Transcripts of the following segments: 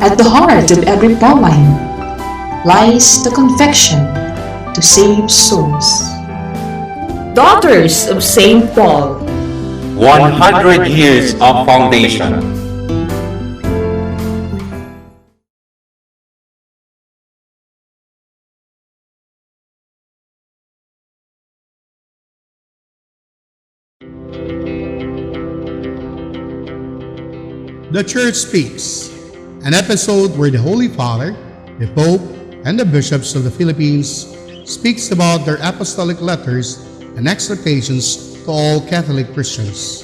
At the heart of every Pauline lies the conviction to save souls. Daughters of St. Paul, 100 years of foundation. The Church Speaks, an episode where the Holy Father, the Pope, and the bishops of the Philippines speaks about their apostolic letters and exhortations to all Catholic Christians.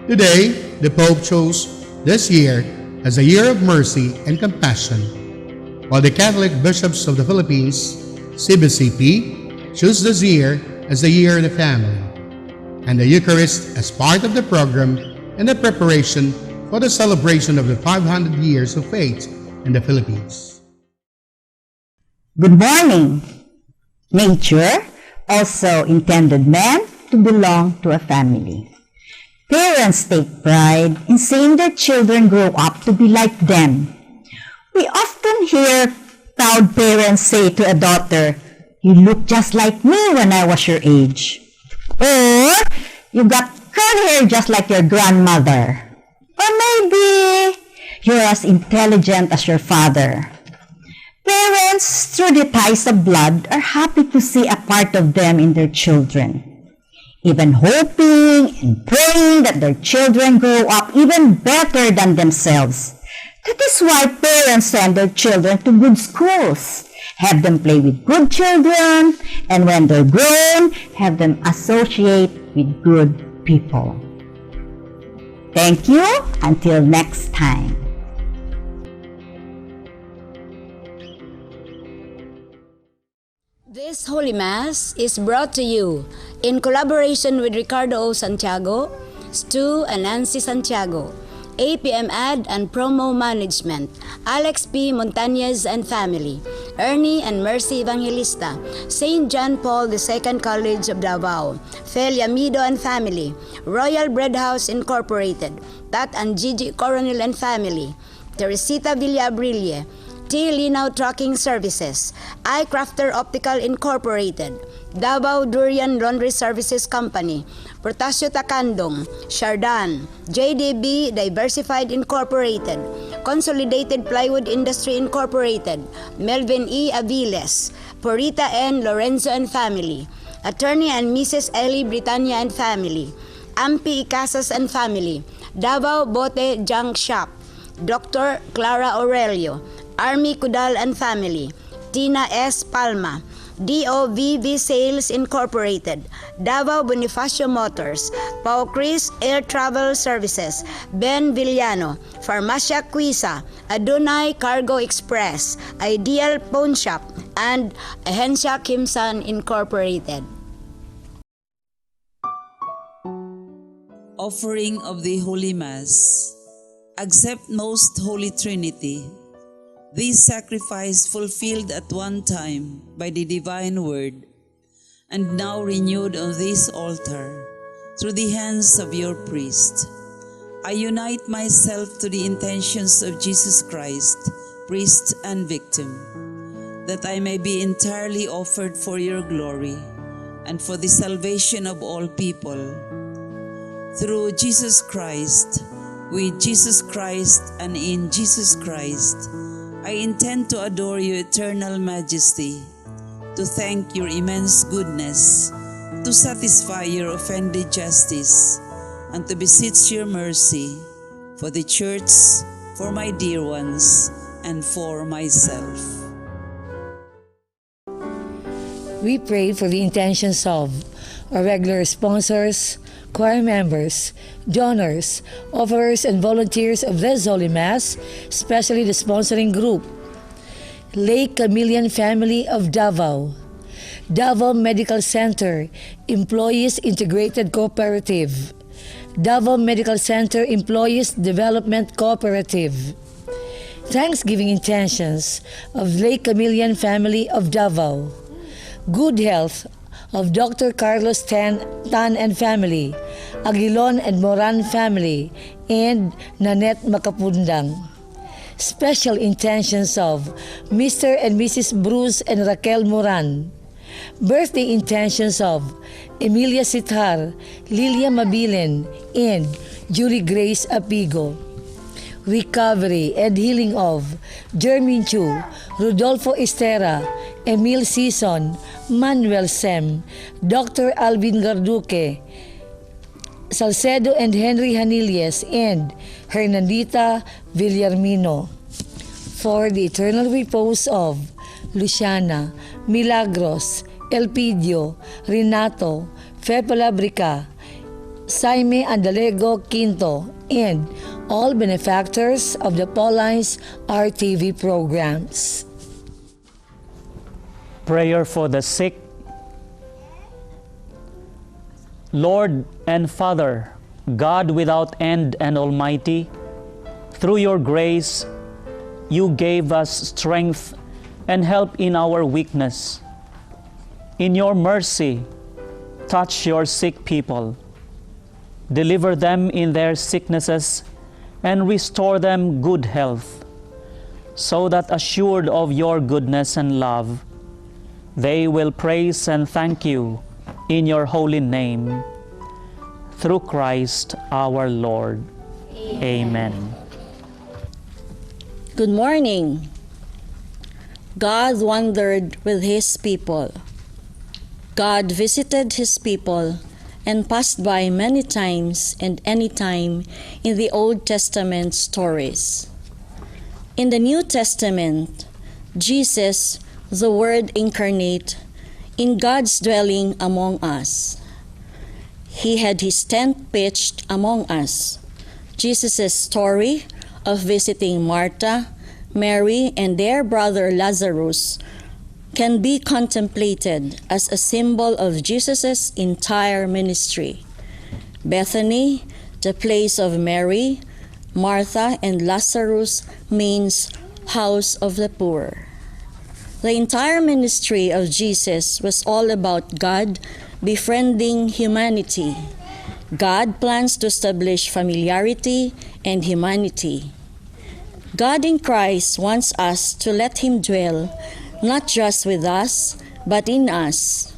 Today, the Pope chose this year as a year of mercy and compassion, while the Catholic bishops of the Philippines, CBCP, chose this year as the year of the family, and the Eucharist as part of the program and the preparation for the celebration of the 500 years of faith in the Philippines. Good morning. Nature also intended man to belong to a family. Parents take pride in seeing their children grow up to be like them. We often hear proud parents say to a daughter, "You look just like me when I was your age." Or, "You got curly hair just like your grandmother." Or maybe, "You're as intelligent as your father." Parents, through the ties of blood, are happy to see a part of them in their children, even hoping and praying that their children grow up even better than themselves. That is why parents send their children to good schools, have them play with good children, and when they're grown, have them associate with good people. Thank you. Until next time. This Holy Mass is brought to you in collaboration with Ricardo O. Santiago, Stu and Nancy Santiago, APM Ad and Promo Management, Alex P. Montañez and Family, Ernie and Mercy Evangelista, St. John Paul II College of Davao, Fel Yamido and Family, Royal Bread House Incorporated, Tat and Gigi Coronel and Family, Teresita Villabrille, T. Linaw Trucking Services, iCrafter Optical Incorporated, Davao Durian Laundry Services Company, Portasio Takandong, Shardan, JDB Diversified Incorporated, Consolidated Plywood Industry Incorporated, Melvin E. Aviles, Porita N. Lorenzo and Family, Attorney and Mrs. Ellie Britannia and Family, Ampi Icasas and Family, Davao Bote Junk Shop, Dr. Clara Aurelio, Army Kudal and Family, Tina S. Palma, DOVV Sales Incorporated, Davao Bonifacio Motors, Pau Chris Air Travel Services, Ben Villano, Farmacia Quisa, Adonai Cargo Express, Ideal Pawn Shop, and Ahencia Kimsan Incorporated. Offering of the Holy Mass. Accept Most Holy Trinity. This sacrifice fulfilled at one time by the divine word, and now renewed on this altar through the hands of your priest. I unite myself to the intentions of Jesus Christ, priest and victim, that I may be entirely offered for your glory and for the salvation of all people. Through Jesus Christ, with Jesus Christ, and in Jesus Christ, I intend to adore your eternal majesty, to thank your immense goodness, to satisfy your offended justice, and to beseech your mercy for the Church, for my dear ones, and for myself. We pray for the intentions of our regular sponsors, choir members, donors, offerers, and volunteers of this Holy Mass, especially the sponsoring group, Lake Chameleon Family of Davao, Davao Medical Center Employees Integrated Cooperative, Davao Medical Center Employees Development Cooperative, Thanksgiving intentions of Lake Chameleon Family of Davao, good health of Dr. Carlos Tan and family, Aguilon and Moran family, and Nanette Makapundang. special intentions of Mr. and Mrs. Bruce and Raquel Moran. Birthday intentions of Emilia Sitar, Lilia Mabilen, and Julie Grace Apigo. Recovery and healing of Jermin Chu, Rodolfo Estera, Emil Sison, Manuel Sem, Dr. Alvin Garduque, Salcedo and Henry Hanilies, and Hernandita Villarmino. For the eternal repose of Luciana, Milagros, Elpidio, Renato, Fe Palabrica, Saime Andalego Quinto, and all benefactors of the Paulines RTV programs. Prayer for the sick. Lord and Father, God without end and almighty, through your grace, you gave us strength and help in our weakness. In your mercy, touch your sick people. Deliver them in their sicknesses and restore them good health, so that assured of your goodness and love, they will praise and thank you in your holy name. Through Christ our Lord. Amen. Good morning. God wandered with his people. God visited his people and passed by many times and any time in the Old Testament stories. In the New Testament, Jesus, the Word incarnate, in God's dwelling among us. He had his tent pitched among us. Jesus' story of visiting Martha, Mary, and their brother Lazarus can be contemplated as a symbol of Jesus' entire ministry. Bethany, the place of Mary, Martha, and Lazarus, means house of the poor. The entire ministry of Jesus was all about God befriending humanity. God plans to establish familiarity and humanity. God in Christ wants us to let him dwell not just with us, but in us.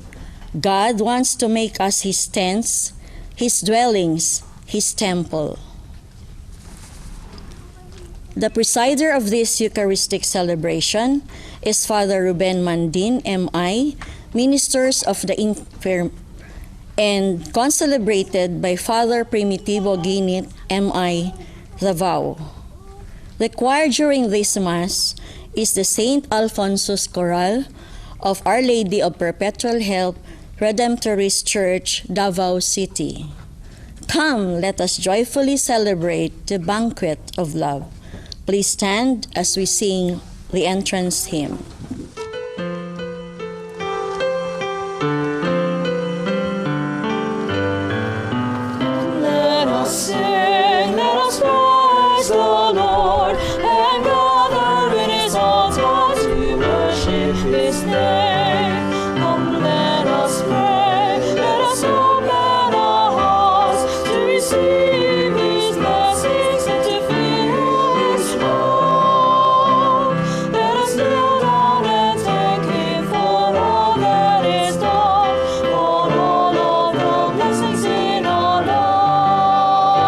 God wants to make us his tents, his dwellings, his temple. The presider of this Eucharistic celebration is Father Ruben Mandin, M.I., Ministers of the Infirm, and concelebrated by Father Primitivo Ginit, M.I., Davao. The choir during this Mass is the St. Alphonsus Choral of Our Lady of Perpetual Help, Redemptorist Church, Davao City. Come, let us joyfully celebrate the banquet of love. Please stand as we sing the entrance hymn. Let us sing, let us praise the Lord, and gather in his altar to worship his name. Come, let us pray, let us open our hearts to receive his blessings and to feel his love. Let us kneel down and thank him for all that is done, for all of the blessings in our lives.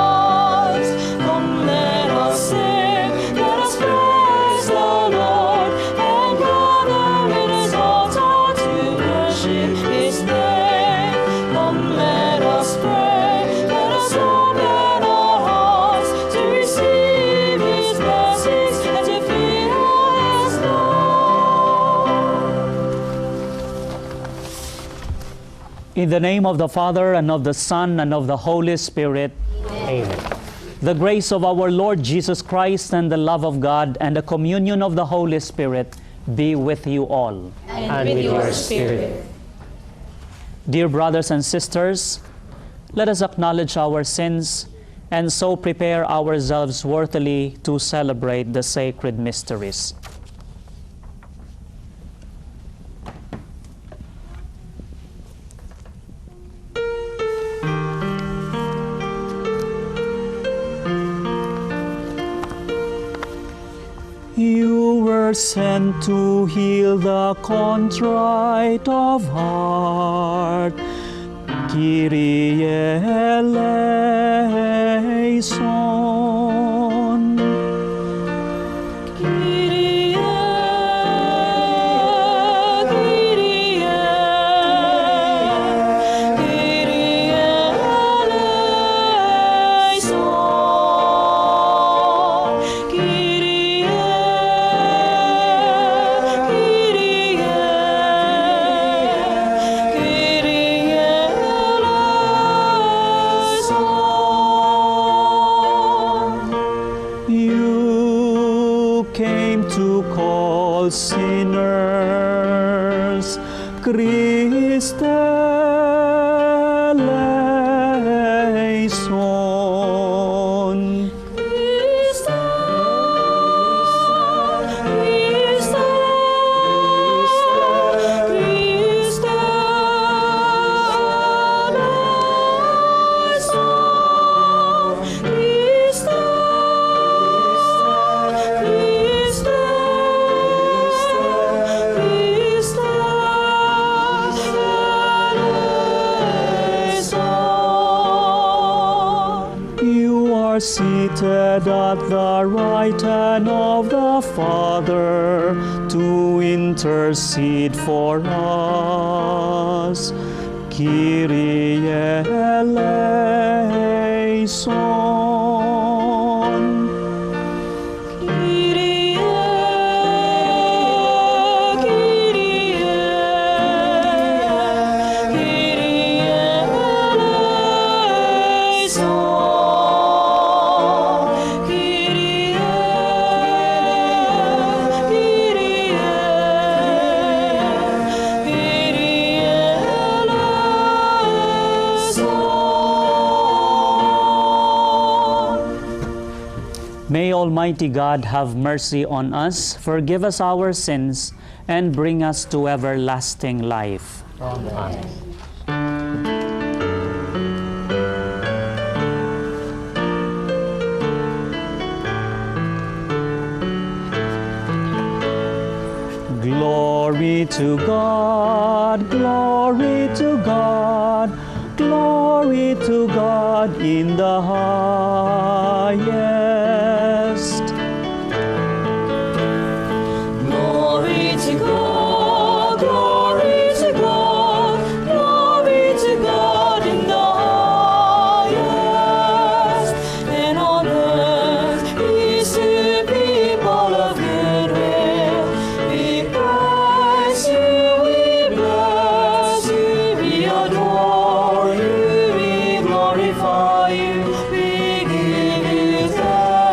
Come, let us sing, let us praise the Lord, and gather in his altar to worship his name. Come, let us pray, let us open our hearts to receive his blessings and to feel his love. In the name of the Father, and of the Son, and of the Holy Spirit. Amen. The grace of our Lord Jesus Christ, and the love of God, and the communion of the Holy Spirit be with you all. And with your spirit. Dear brothers and sisters, let us acknowledge our sins and so prepare ourselves worthily to celebrate the sacred mysteries. You were sent to heal the contrite of heart. Kyrie eleison. Kyrie, Kyrie, Kyrie eleison. Kyrie, Kyrie, Kyrie eleison. You came to call sinners, Christ eleison. Christ, Christ, Christ eleison. Christ, Christ, Christ eleison. You are seated at the right hand of the Father to intercede for us. Kyrie eleison. Kyrie, Kyrie, Kyrie eleison. Kyrie, Kyrie, Kyrie eleison. May Almighty God have mercy on us, forgive us our sins, and bring us to everlasting life. Glory to God, glory to God, glory to God in the highest. Glory to God, glory to God, glory to God in the highest, and on earth peace to people of good will. We praise you, we bless you, we adore you, we glorify you, we give you thanks.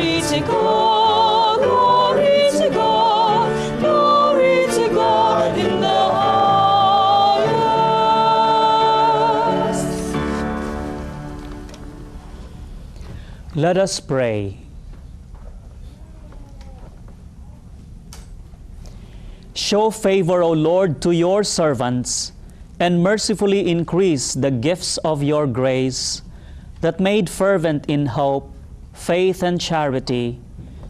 Glory to God, glory to God, glory to God in the highest. Let us pray. Show favor, O Lord, to your servants, and mercifully increase the gifts of your grace, that made fervent in hope, faith, and charity,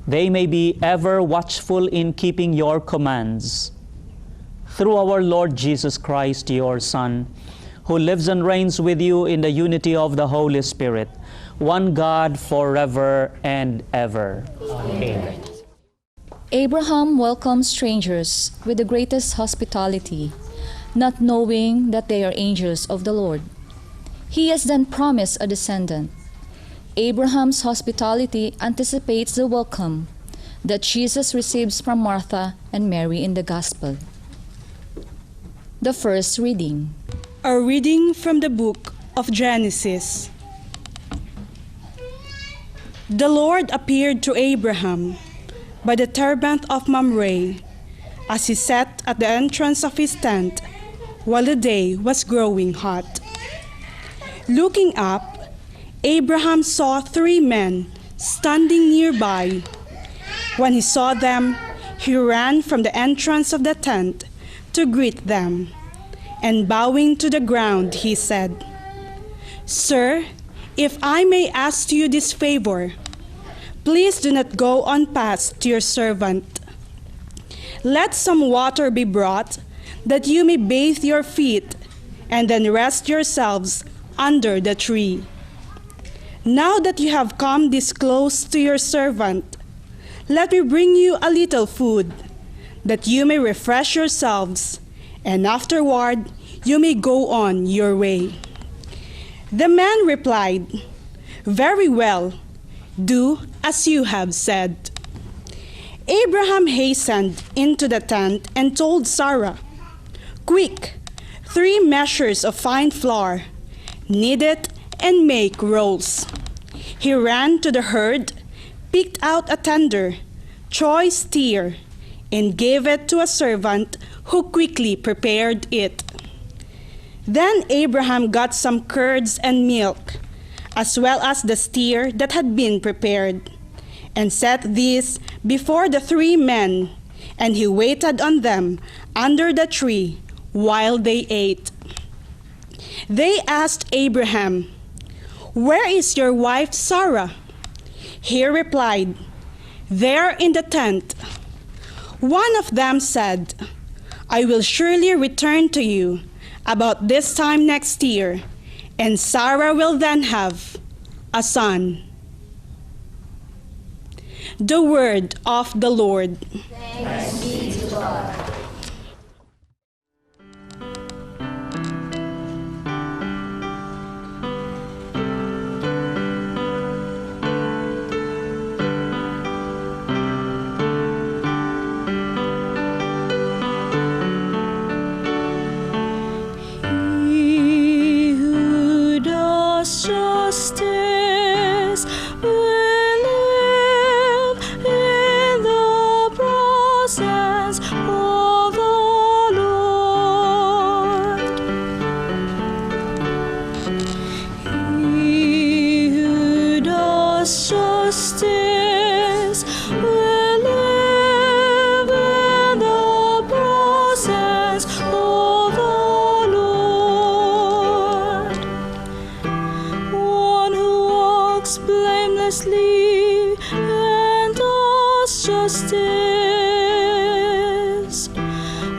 they may be ever watchful in keeping your commands. Through our Lord Jesus Christ, your Son, who lives and reigns with you in the unity of the Holy Spirit, one God forever and ever. Amen. Abraham welcomed strangers with the greatest hospitality, not knowing that they are angels of the Lord. He has then promised a descendant. Abraham's hospitality anticipates the welcome that Jesus receives from Martha and Mary in the Gospel. The first reading. A reading from the book of Genesis. The Lord appeared to Abraham by the terebinth of Mamre as he sat at the entrance of his tent while the day was growing hot. Looking up, Abraham saw 3 men standing nearby. When he saw them, he ran from the entrance of the tent to greet them, and bowing to the ground, he said, "Sir, if I may ask you this favor, please do not go on past your servant. Let some water be brought, that you may bathe your feet, and then rest yourselves under the tree. Now that you have come this close to your servant, let me bring you a little food, that you may refresh yourselves, and afterward you may go on your way." The man replied, "Very well, do as you have said." Abraham hastened into the tent and told Sarah, "Quick, 3 measures of fine flour, knead it and make rolls." He ran to the herd, picked out a tender, choice steer, and gave it to a servant who quickly prepared it. Then Abraham got some curds and milk, as well as the steer that had been prepared, and set these before the 3 men, and he waited on them under the tree while they ate. They asked Abraham, "Where is your wife Sarah?" He replied, "There in the tent." One of them said, "I will surely return to you about this time next year, and Sarah will then have a son." The word of the Lord. Thanks be to God. He who does justice will live in the presence of the Lord. He who does justice will live in the presence of the Lord. One who walks blamelessly and does justice.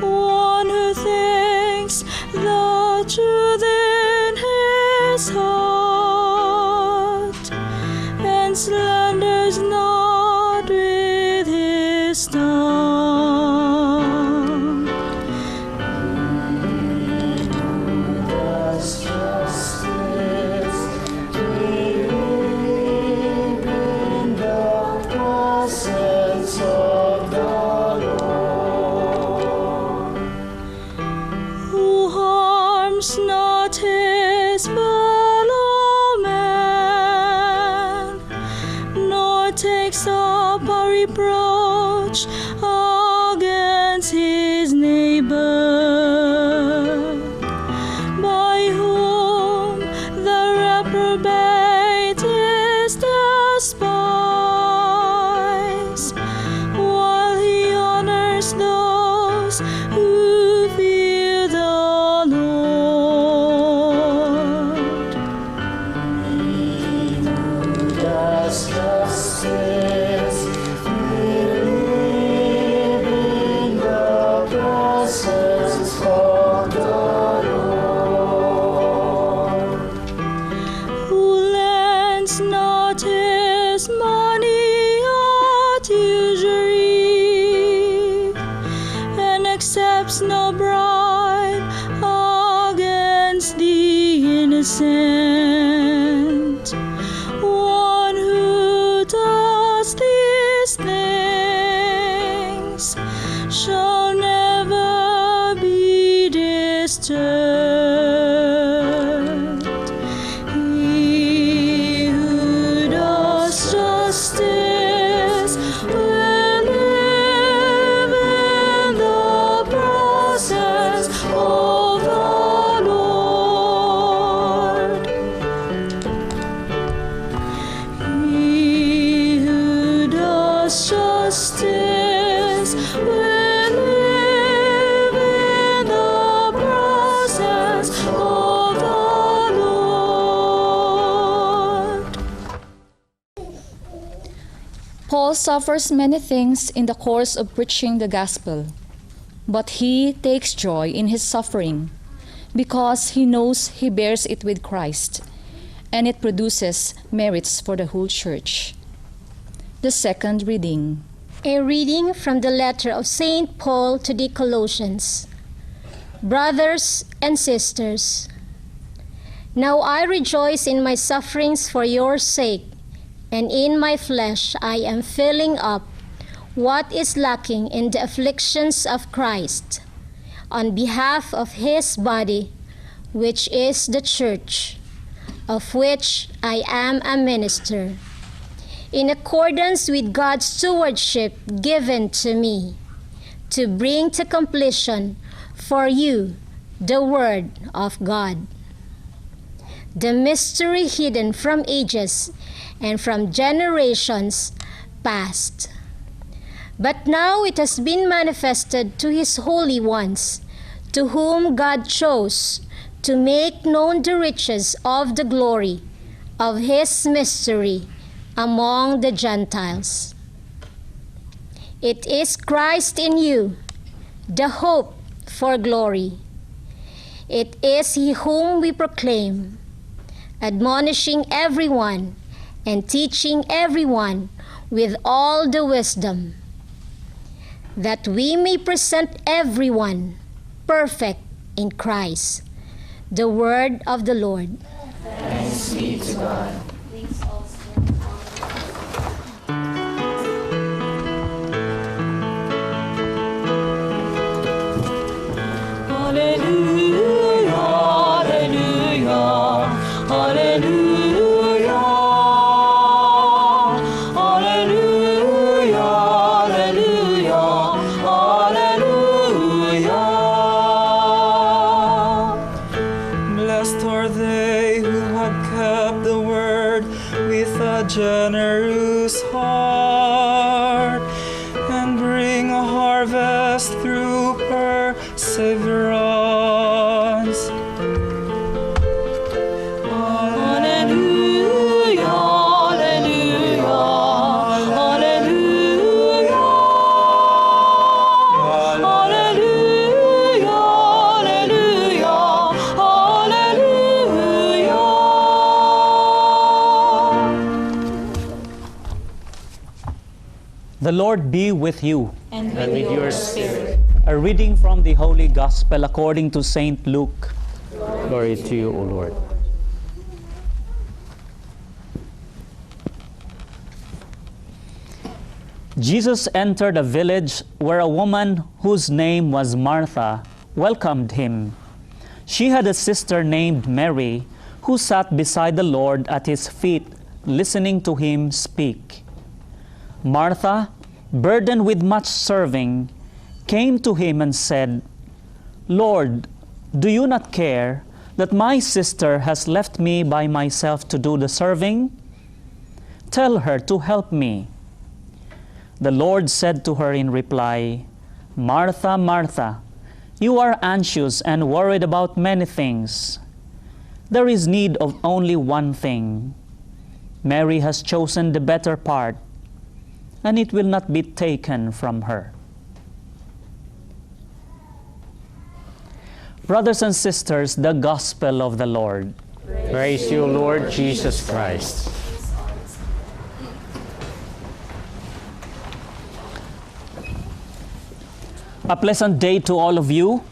One who thinks the truth in his heart and slanders not with his tongue. Does justice live in the presence of the up a reproach against his neighbor, by whom the reprobate is despised, while he honors those who fear the Lord. He who does justice will live in the presence of the Lord. Who lends not his money at usury, and accepts no bribe against the innocent. One who does these things shall never be disturbed. He who does justice will live in the presence of the Lord. He who does justice will live in the presence of the Lord. Paul suffers many things in the course of preaching the gospel, but he takes joy in his suffering because he knows he bears it with Christ, and it produces merits for the whole church. The second reading. A reading from the letter of St. Paul to the Colossians. Brothers and sisters, now I rejoice in my sufferings for your sake, and in my flesh I am filling up what is lacking in the afflictions of Christ, on behalf of his body, which is the church, of which I am a minister, in accordance with God's stewardship given to me, to bring to completion for you the word of God, the mystery hidden from ages and from generations past. But now it has been manifested to his holy ones, to whom God chose to make known the riches of the glory of his mystery among the Gentiles. It is Christ in you, the hope for glory. It is he whom we proclaim, admonishing everyone and teaching everyone with all the wisdom, that we may present everyone perfect in Christ. The word of the Lord. Thanks be to God. Hallelujah, hallelujah, hallelujah, hallelujah, hallelujah, hallelujah. Blessed are they who had kept the word with a generous heart, and bring a harvest through perseverance. Hallelujah, hallelujah, hallelujah, hallelujah, hallelujah, hallelujah. The Lord be with you. And with your spirit. A reading from the Holy Gospel according to St. Luke. Glory to you, O Lord. Jesus entered a village where a woman whose name was Martha welcomed him. She had a sister named Mary who sat beside the Lord at his feet, listening to him speak. Martha, burdened with much serving, came to him and said, Lord, do you not care that my sister has left me by myself to do the serving? Tell her to help me. The Lord said to her in reply, Martha, Martha, you are anxious and worried about many things. There is need of only one thing. Mary has chosen the better part, and it will not be taken from her. Brothers and sisters, the Gospel of the Lord. Praise you, Lord Jesus Christ. A pleasant day to all of you.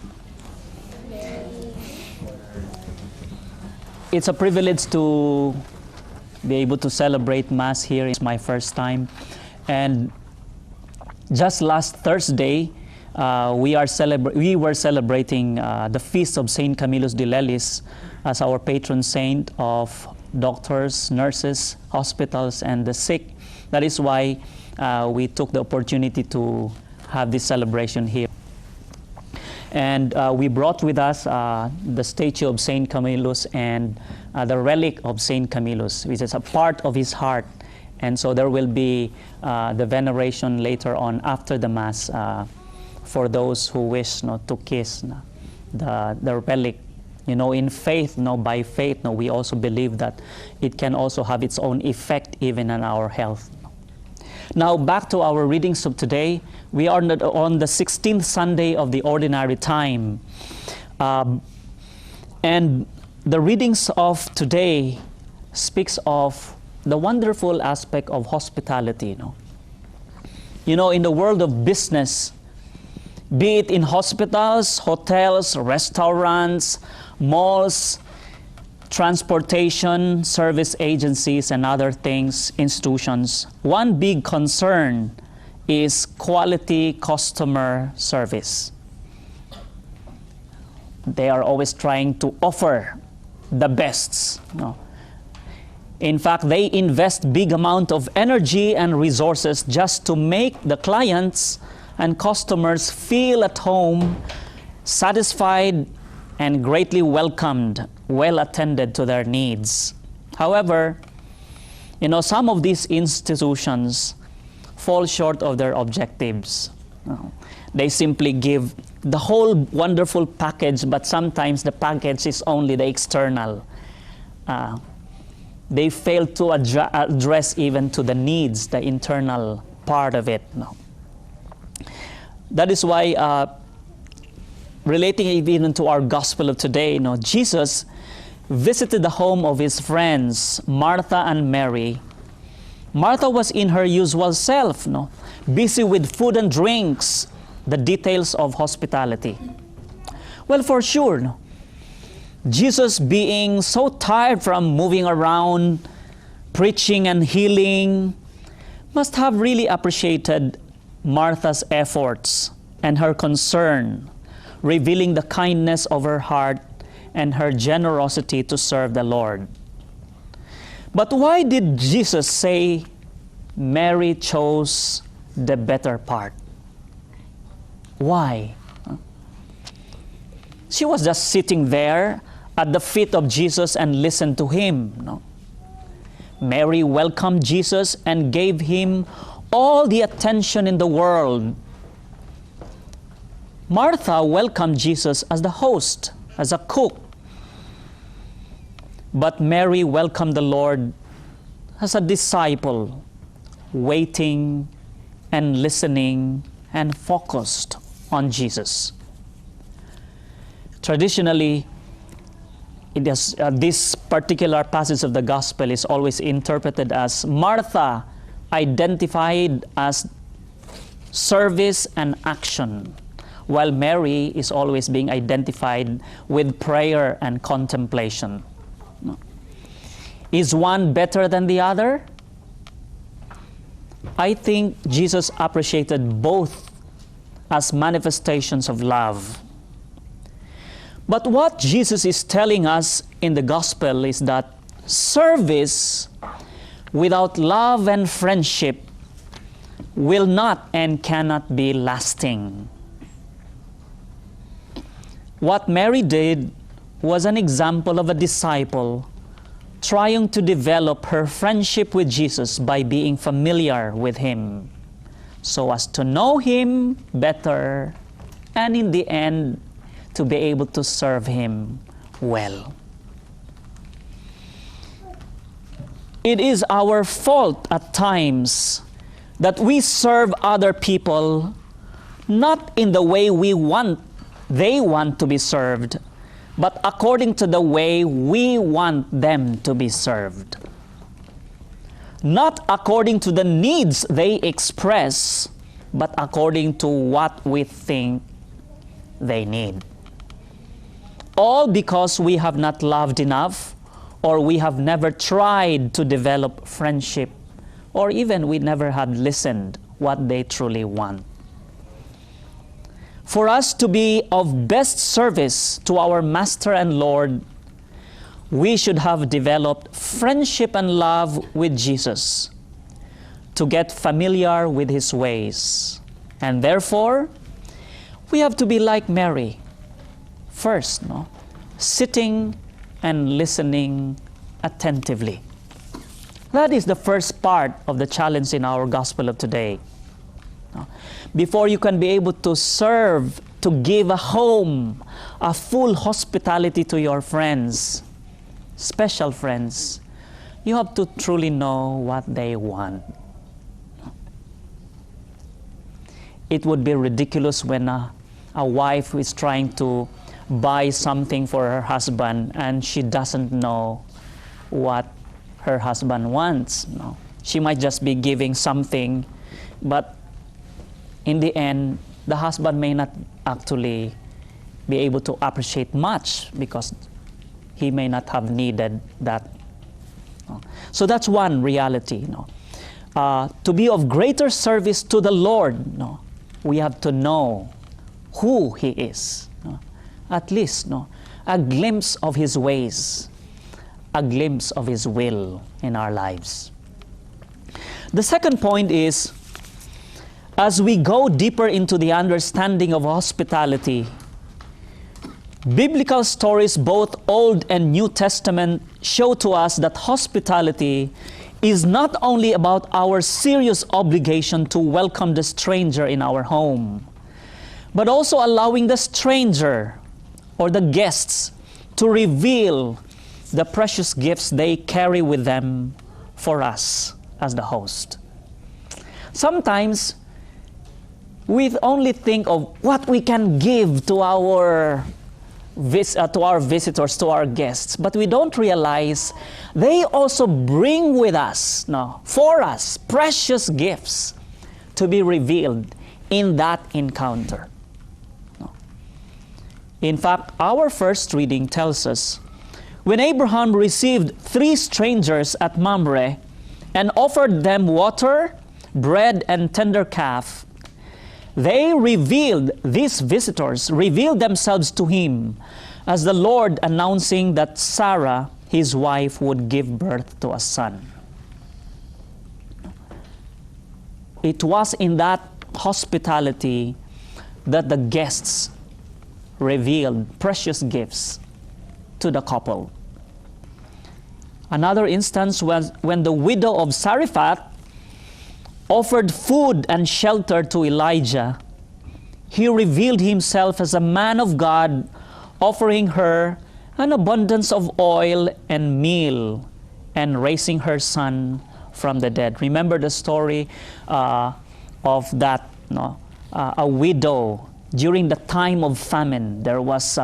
It's a privilege to be able to celebrate Mass here. It's my first time. And just last Thursday, we were celebrating the feast of Saint Camillus de Lelis as our patron saint of doctors, nurses, hospitals, and the sick. That is why we took the opportunity to have this celebration here. And we brought with us the statue of Saint Camillus and the relic of Saint Camillus, which is a part of his heart. And so there will be the veneration later on after the Mass for those who wish to kiss the relic. In faith, by faith, we also believe that it can also have its own effect even on our health. Now back to our readings of today. We are on the 16th Sunday of the Ordinary Time. And the readings of today speaks of the wonderful aspect of hospitality. In the world of business, be it in hospitals, hotels, restaurants, malls, transportation, service agencies, and other things, institutions, one big concern is quality customer service. They are always trying to offer the best. In fact, they invest big amount of energy and resources just to make the clients and customers feel at home, satisfied, and greatly welcomed, well attended to their needs. However, some of these institutions fall short of their objectives. They simply give the whole wonderful package, but sometimes the package is only the external. They fail to address even to the needs, the internal part of it. That is why, relating even to our gospel of today, Jesus visited the home of his friends, Martha and Mary. Martha was in her usual self, busy with food and drinks, the details of hospitality. Well, for sure, Jesus, being so tired from moving around, preaching and healing, must have really appreciated Martha's efforts and her concern, revealing the kindness of her heart and her generosity to serve the Lord. But why did Jesus say Mary chose the better part? Why? She was just sitting there at the feet of Jesus and listened to him. Mary welcomed Jesus and gave him all the attention in the world. Martha welcomed Jesus as the host, as a cook. But Mary welcomed the Lord as a disciple, waiting and listening and focused on Jesus. Traditionally, this particular passage of the Gospel is always interpreted as Martha identified as service and action, while Mary is always being identified with prayer and contemplation. Is one better than the other? I think Jesus appreciated both as manifestations of love. But what Jesus is telling us in the gospel is that service without love and friendship will not and cannot be lasting. What Mary did was an example of a disciple trying to develop her friendship with Jesus by being familiar with Him, so as to know Him better and in the end to be able to serve Him well. It is our fault at times that we serve other people not in the way they want to be served, but according to the way we want them to be served. Not according to the needs they express, but according to what we think they need. All because we have not loved enough, or we have never tried to develop friendship, or even we never had listened what they truly want. For us to be of best service to our Master and Lord, we should have developed friendship and love with Jesus to get familiar with His ways. And therefore, we have to be like Mary. First, sitting and listening attentively. That is the first part of the challenge in our gospel of today. Before you can be able to serve, to give a home, a full hospitality to your friends, special friends, you have to truly know what they want. It would be ridiculous when a wife is trying to buy something for her husband and she doesn't know what her husband wants. She might just be giving something, but in the end, the husband may not actually be able to appreciate much because he may not have needed that. So that's one reality. To be of greater service to the Lord, we have to know who He is. At least, a glimpse of His ways, a glimpse of His will in our lives. The second point is, as we go deeper into the understanding of hospitality, biblical stories, both Old and New Testament, show to us that hospitality is not only about our serious obligation to welcome the stranger in our home, but also allowing the stranger or the guests to reveal the precious gifts they carry with them for us as the host. Sometimes we only think of what we can give to our visitors, to our guests, but we don't realize they also bring with us, for us, precious gifts to be revealed in that encounter. In fact, our first reading tells us, when Abraham received 3 strangers at Mamre and offered them water, bread, and tender calf, these visitors revealed themselves to him as the Lord announcing that Sarah, his wife, would give birth to a son. It was in that hospitality that the guests revealed precious gifts to the couple. Another instance was when the widow of Zarephath offered food and shelter to Elijah. He revealed himself as a man of God, offering her an abundance of oil and meal and raising her son from the dead. Remember the story of that, a widow during the time of famine. There was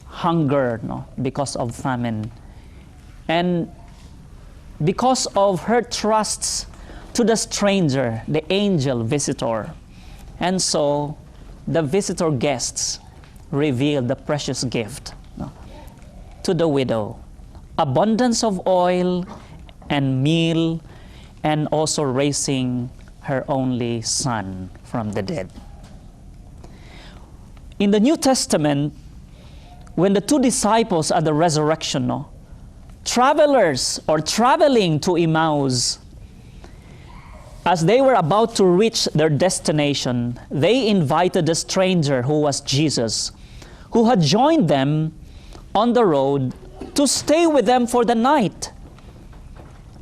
hunger because of famine. And because of her trusts to the stranger, the angel visitor. And so the visitor guests revealed the precious gift to the widow. Abundance of oil and meal, and also raising her only son from the dead. In the New Testament, when the 2 disciples at the resurrection, travelers or traveling to Emmaus, As they were about to reach their destination, they invited a stranger who was Jesus, who had joined them on the road, to stay with them for the night.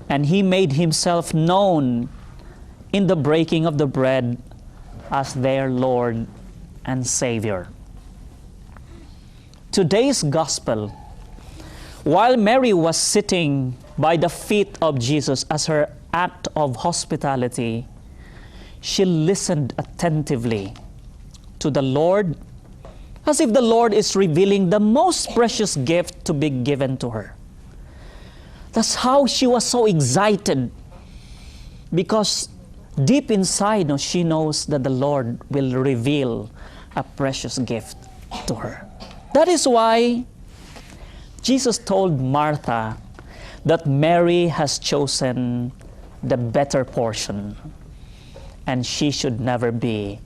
And he made himself known in the breaking of the bread as their Lord and Savior. Today's gospel, while Mary was sitting by the feet of Jesus as her act of hospitality, she listened attentively to the Lord, as if the Lord is revealing the most precious gift to be given to her. That's how she was so excited, because deep inside, she knows that the Lord will reveal a precious gift to her. That is why Jesus told Martha that Mary has chosen the better portion, and she should never be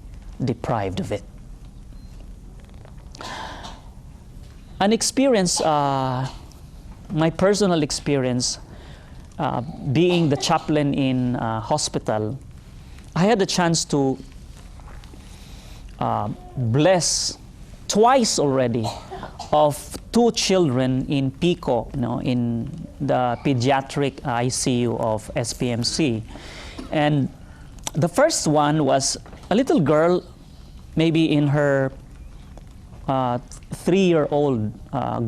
deprived of it. An experience, my personal experience, being the chaplain in hospital, I had the chance to bless twice already of 2 children in PICO, in the pediatric ICU of SPMC. And the first one was a little girl, maybe in her 3-year-old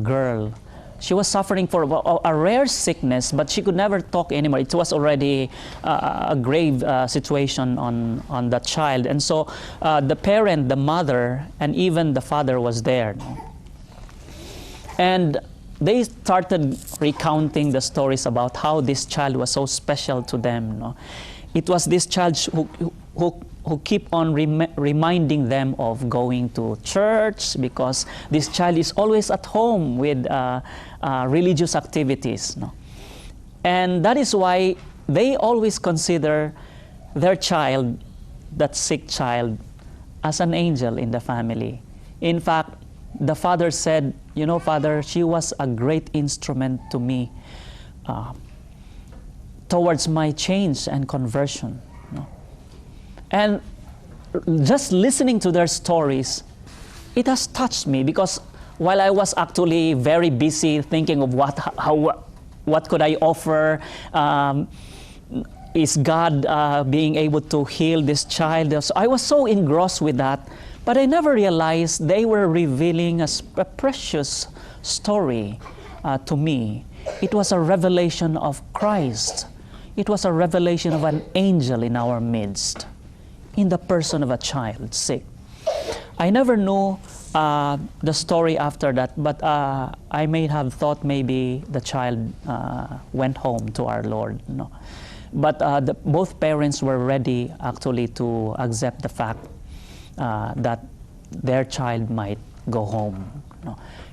girl. She was suffering for a rare sickness, but she could never talk anymore. It was already a grave situation on that child. And so the parent, the mother, and even the father was there. And they started recounting the stories about how this child was so special to them. It was this child who keep on reminding them of going to church, because this child is always at home with religious activities. And that is why they always consider their child, that sick child, as an angel in the family. In fact, the father said, Father, she was a great instrument to me towards my change and conversion. And just listening to their stories, it has touched me, because while I was actually very busy thinking of what could I offer, is God being able to heal this child? So I was so engrossed with that, but I never realized they were revealing a precious story to me. It was a revelation of Christ. It was a revelation of an angel in our midst, in the person of a child sick. I never knew the story after that, but I may have thought maybe the child went home to our Lord. But both parents were ready actually to accept the fact that their child might go home.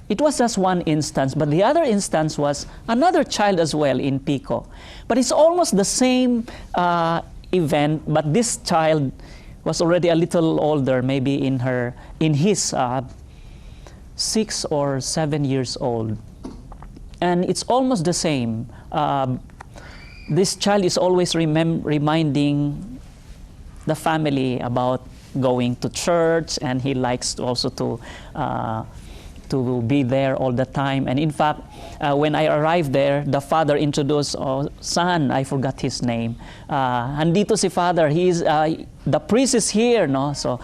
It was just one instance, but the other instance was another child as well in Pico. But it's almost the same event, but this child was already a little older, maybe in his 6 or 7 years old. And it's almost the same. This child is always reminding the family about going to church, and he likes also to be there all the time. And in fact, when I arrived there, the father introduced, son, I forgot his name. Andito si father, the priest is here, no? So,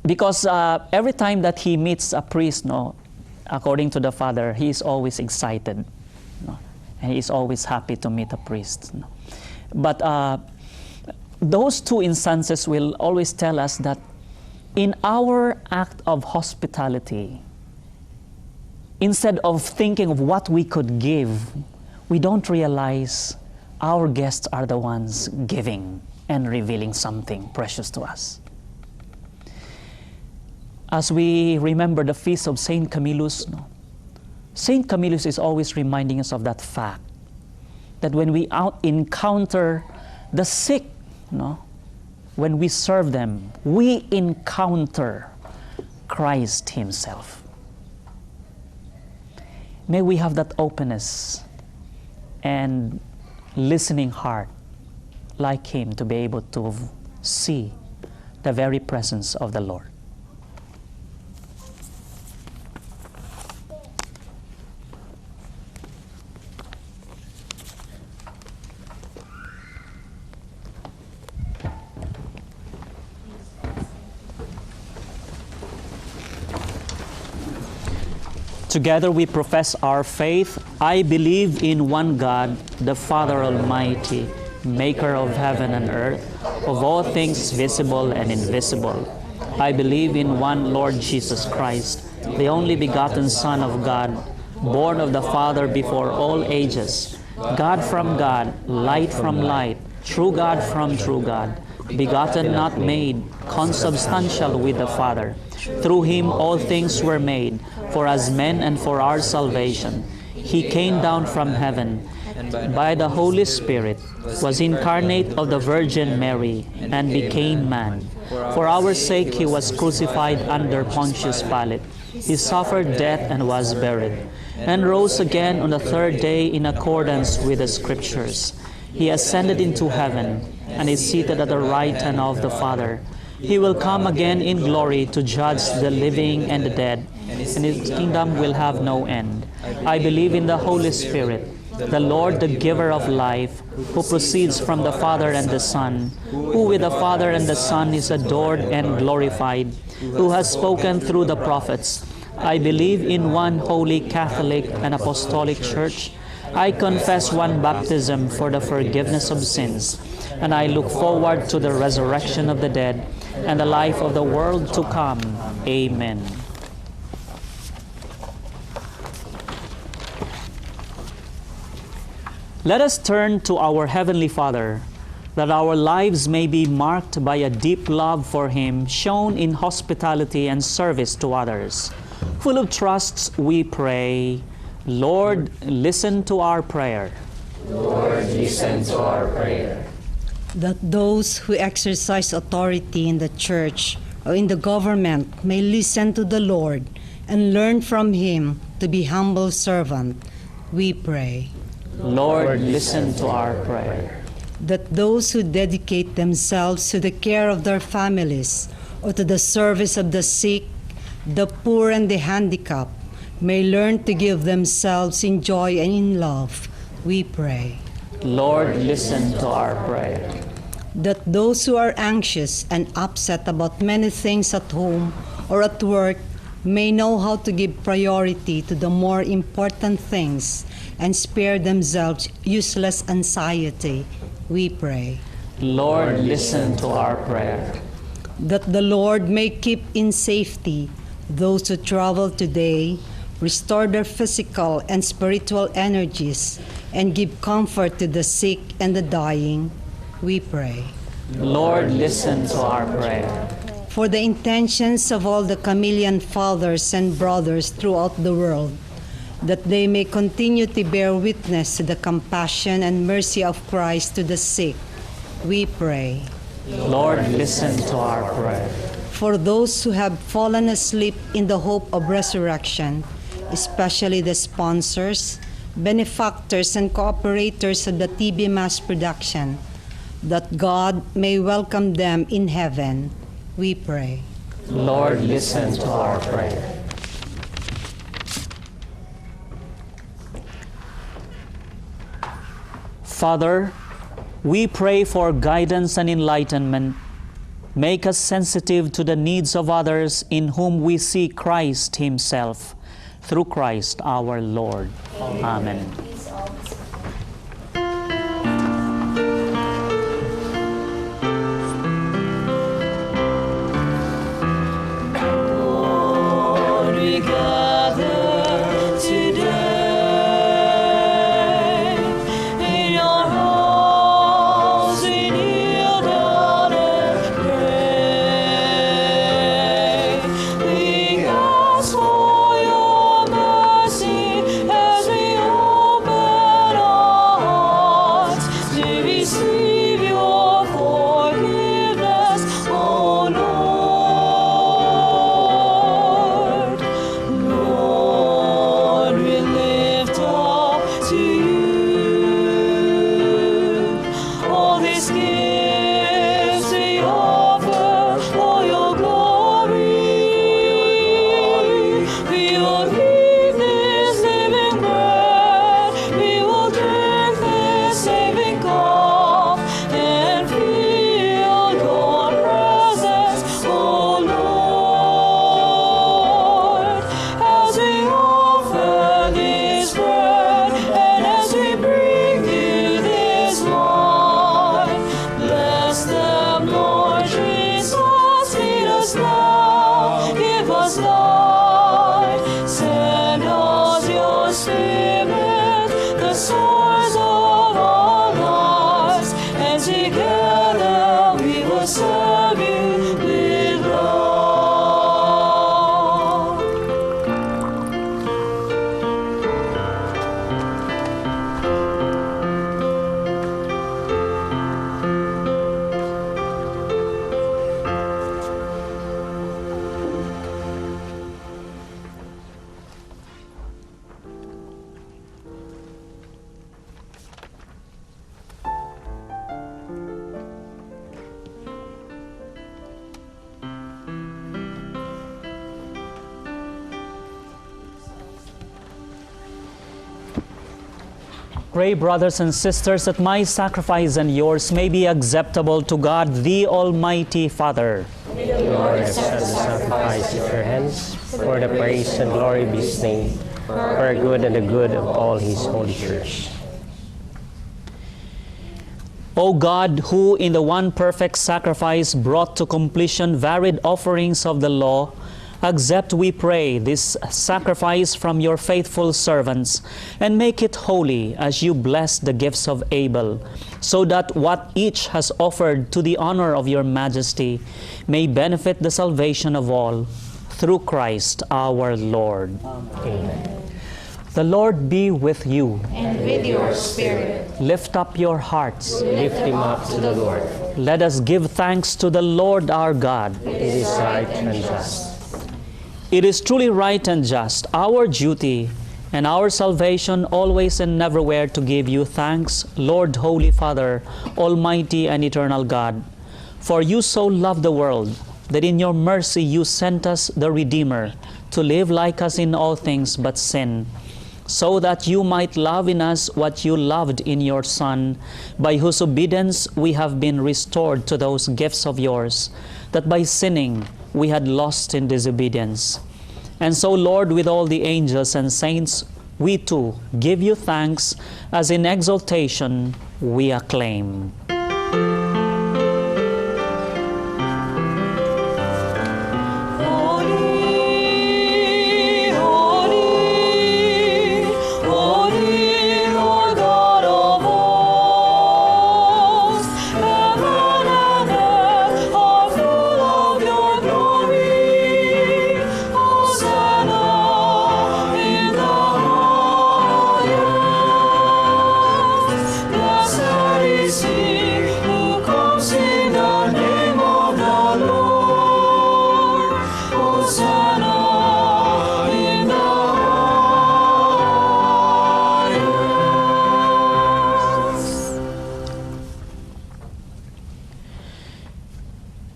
because every time that he meets a priest, according to the father, he is always excited. And he is always happy to meet a priest. But those 2 instances will always tell us that in our act of hospitality, instead of thinking of what we could give, we don't realize our guests are the ones giving and revealing something precious to us. As we remember the feast of Saint Camillus, Saint Camillus is always reminding us of that fact, that when we encounter the sick, when we serve them, we encounter Christ Himself. May we have that openness and listening heart, like him to be able to see the very presence of the Lord. Together we profess our faith. I believe in one God, the Father Almighty, maker of heaven and earth, of all things visible and invisible. I believe in one Lord Jesus Christ, the only begotten Son of God, born of the Father before all ages, God from God, light from light, true God from true God, begotten not made, consubstantial with the Father. Through him all things were made, for us men and for our salvation. He came down from heaven, and by the Holy Spirit was incarnate of the Virgin Mary, and became man. For our sake he was crucified under Pontius Pilate. He suffered death and was buried, and rose again on the third day in accordance with the Scriptures. He ascended into heaven, and is seated at the right hand of the Father. He will come again in glory to judge the living and the dead, and his kingdom will have no end. I believe in the Holy Spirit, the Lord, the giver of life, who proceeds from the Father and the Son, who with the Father and the Son is adored and glorified, who has spoken through the prophets. I believe in one holy Catholic and Apostolic Church. I confess one baptism for the forgiveness of sins, and I look forward to the resurrection of the dead and the life of the world to come. Amen. Let us turn to our Heavenly Father, that our lives may be marked by a deep love for Him, shown in hospitality and service to others. Full of trust, we pray, Lord, listen to our prayer. Lord, listen to our prayer. That those who exercise authority in the church or in the government may listen to the Lord and learn from Him to be humble servant, we pray. Lord, listen to our prayer. That those who dedicate themselves to the care of their families or to the service of the sick, the poor, and the handicapped may learn to give themselves in joy and in love, we pray. Lord, listen to our prayer. That those who are anxious and upset about many things at home or at work may know how to give priority to the more important things and spare themselves useless anxiety, we pray. Lord, listen to our prayer. That the Lord may keep in safety those who travel today, restore their physical and spiritual energies, and give comfort to the sick and the dying, we pray. Lord, listen to our prayer. For the intentions of all the chameleon fathers and brothers throughout the world, that they may continue to bear witness to the compassion and mercy of Christ to the sick, we pray. Lord, listen to our prayer. For those who have fallen asleep in the hope of resurrection, especially the sponsors, benefactors, and cooperators of the TB mass production, that God may welcome them in heaven, we pray. Lord, listen to our prayer. Father, we pray for guidance and enlightenment. Make us sensitive to the needs of others in whom we see Christ Himself. Through Christ our Lord. Amen. Lord, we gather today in your house, we kneel down and pray. We ask for your mercy as we open Pray, brothers and sisters, that my sacrifice and yours may be acceptable to God, the Almighty Father. Lord, accept the sacrifice of your hands, for the praise and glory of his name, for our good and the good of all his holy church. O God, who in the one perfect sacrifice brought to completion varied offerings of the law, accept, we pray, this sacrifice from your faithful servants, and make it holy as you bless the gifts of Abel, so that what each has offered to the honor of your majesty may benefit the salvation of all, through Christ our Lord. Amen. The Lord be with you. And with your spirit. Lift up your hearts. Lift him up to the Lord. Let us give thanks to the Lord our God. It is right and just. It is truly right and just, our duty and our salvation, always and everywhere to give you thanks, Lord, Holy Father, Almighty and eternal God. For you so loved the world that in your mercy you sent us the Redeemer to live like us in all things but sin, so that you might love in us what you loved in your Son, by whose obedience we have been restored to those gifts of yours, that by sinning we had lost in disobedience. And so, Lord, with all the angels and saints, we too give you thanks, as in exaltation we acclaim.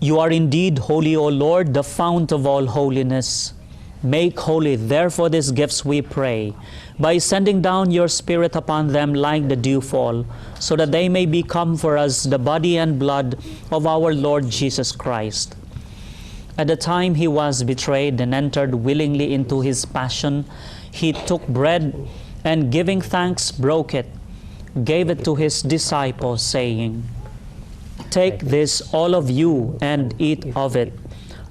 You are indeed holy, O Lord, the fount of all holiness. Make holy, therefore, these gifts, we pray, by sending down your Spirit upon them like the dewfall, so that they may become for us the body and blood of our Lord Jesus Christ. At the time he was betrayed and entered willingly into his passion, he took bread and, giving thanks, broke it, gave it to his disciples, saying, "Take this, all of you, and eat of it,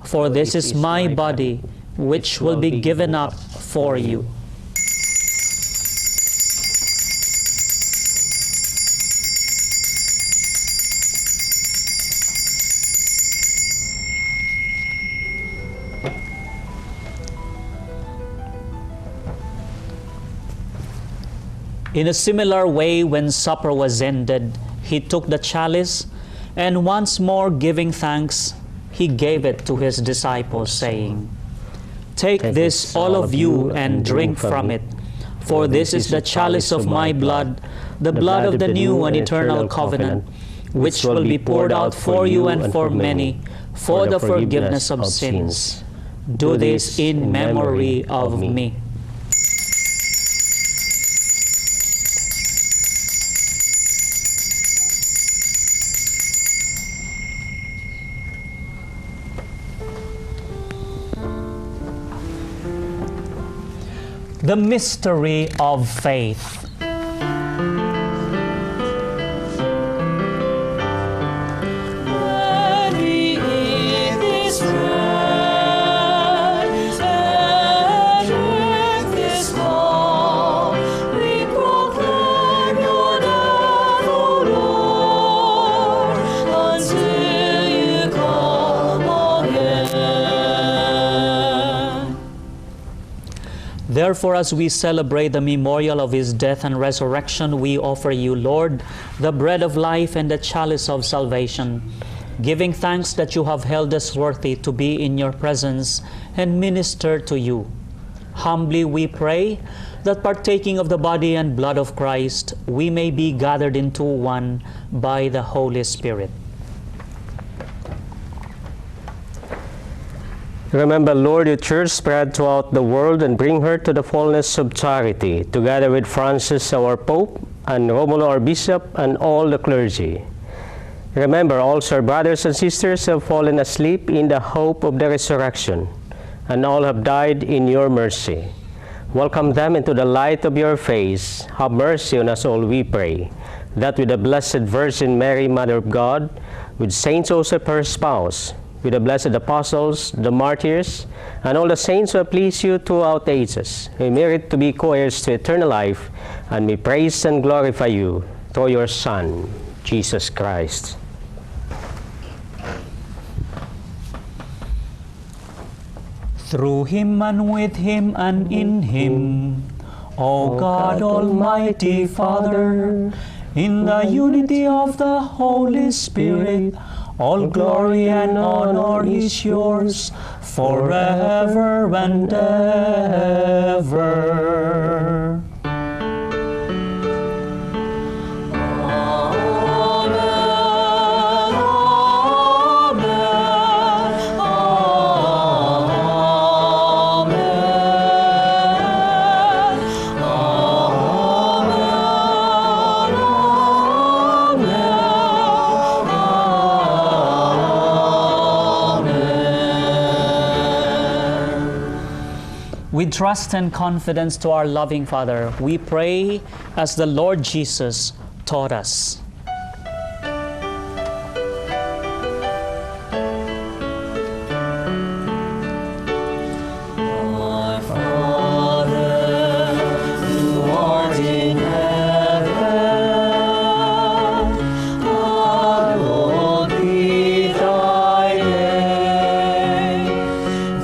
for this is my body, which will be given up for you." In a similar way, when supper was ended, he took the chalice, and once more giving thanks, he gave it to his disciples, saying, "Take this, all of you, and drink from it, for this is the chalice of my blood, the blood of the new and eternal covenant, which will be poured out for you and for many, for the forgiveness of sins. Do this in memory of me." The mystery of faith. When we eat this bread and drink this cup, we proclaim your death, O Lord, until you come again. Therefore, as we celebrate the memorial of his death and resurrection, we offer you, Lord, the bread of life and the chalice of salvation, giving thanks that you have held us worthy to be in your presence and minister to you. Humbly we pray that, partaking of the body and blood of Christ, we may be gathered into one by the Holy Spirit. Remember, Lord, your church spread throughout the world and bring her to the fullness of charity, together with Francis, our Pope, and Romulo, our bishop, and all the clergy. Remember also our brothers and sisters who have fallen asleep in the hope of the resurrection, and all have died in your mercy. Welcome them into the light of your face. Have mercy on us all, we pray, that with the Blessed Virgin Mary, Mother of God, with Saint Joseph, her spouse, with the blessed apostles, the martyrs, and all the saints who have pleased you throughout ages, we merit to be co-heirs to eternal life, and we praise and glorify you through your Son, Jesus Christ. Through him and with him and in him, O God, Almighty Father, in the unity of the Holy Spirit, all glory and honor is yours forever and ever. With trust and confidence to our loving Father, we pray as the Lord Jesus taught us. Our Father, who art in heaven, hallowed be thy name.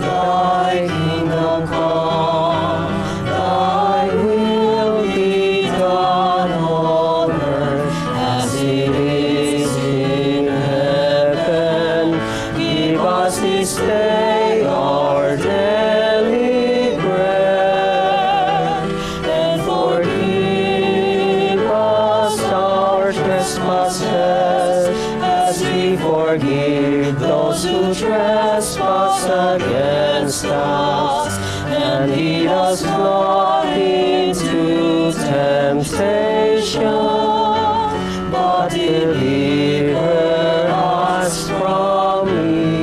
Thy kingdom come, thy will be done on earth as it is in heaven. Give us this day our daily bread, and forgive us our trespasses, as we forgive those who trespass against us. And lead us not into temptation, but deliver us from evil.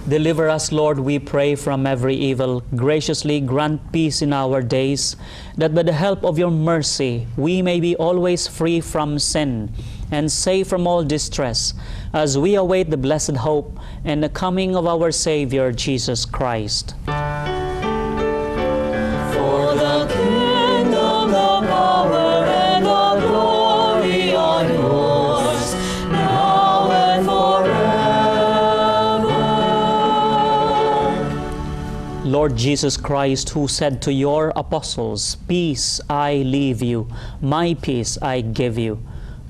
Deliver us, Lord, we pray, from every evil. Graciously grant peace in our days, that by the help of your mercy we may be always free from sin and safe from all distress, as we await the blessed hope and the coming of our Savior, Jesus Christ. For the kingdom, the power, and the glory are yours, now and forever. Lord Jesus Christ, who said to your apostles, "Peace I leave you, my peace I give you,"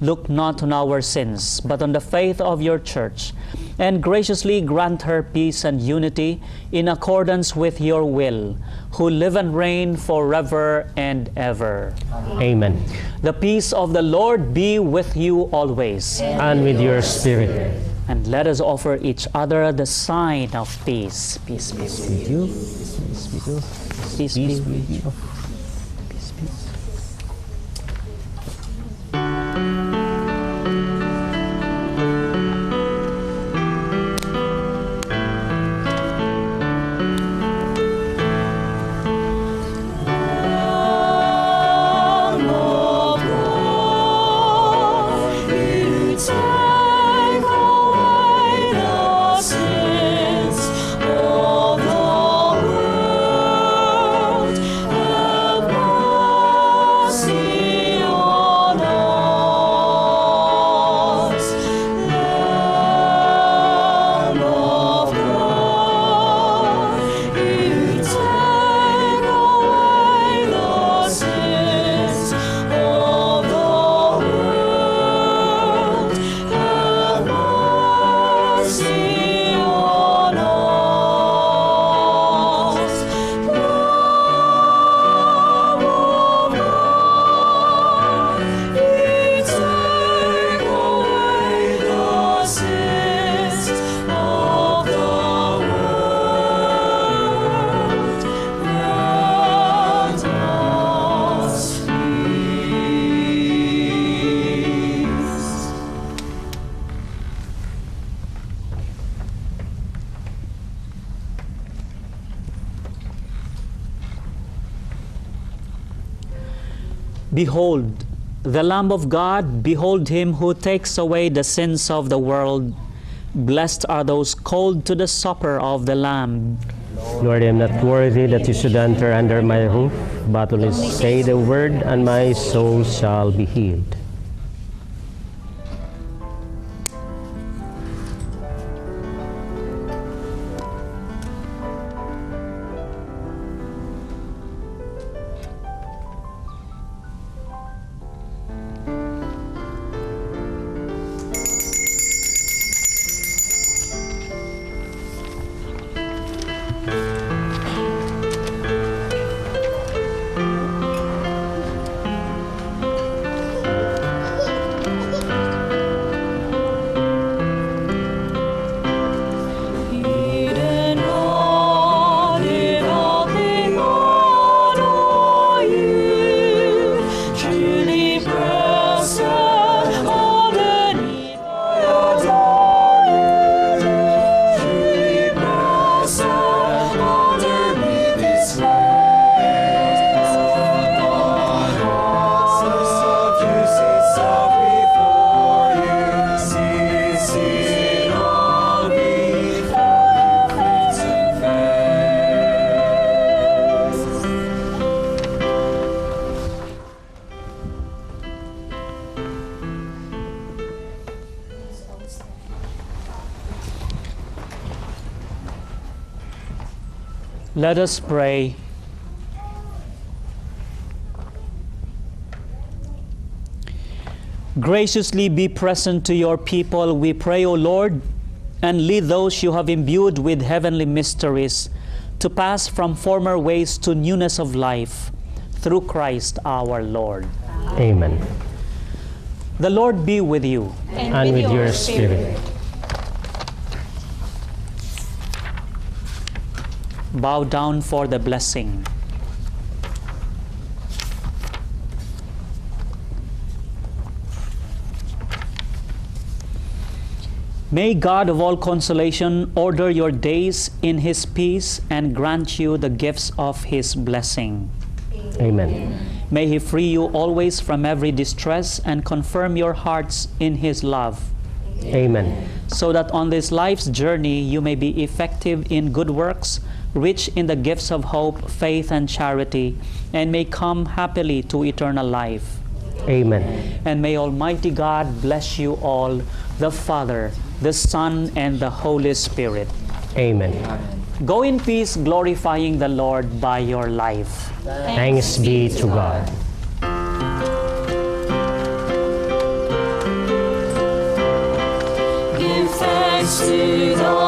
look not on our sins, but on the faith of your church, and graciously grant her peace and unity in accordance with your will, who live and reign forever and ever. Amen. The peace of the Lord be with you always. And with your spirit. And let us offer each other the sign of peace. Peace be with you. Peace be with you. Peace be with you. Peace be. Sins of the world. Behold, the Lamb of God, behold him who takes away the sins of the world. Blessed are those called to the supper of the Lamb. Lord, I am not worthy that you should enter under my roof, but only say the word, and my soul shall be healed. Let us pray. Graciously be present to your people, we pray, O Lord, and lead those you have imbued with heavenly mysteries to pass from former ways to newness of life, through Christ our Lord. Amen. The Lord be with you. And with your spirit. Bow down for the blessing. May God of all consolation order your days in His peace and grant you the gifts of His blessing. Amen. May He free you always from every distress and confirm your hearts in His love. Amen. So that on this life's journey you may be effective in good works, rich in the gifts of hope, faith, and charity, and may come happily to eternal life. Amen. And may Almighty God bless you all, the Father, the Son, and the Holy Spirit. Amen. Go in peace, glorifying the Lord by your life. Thanks be to God. Give thanks to the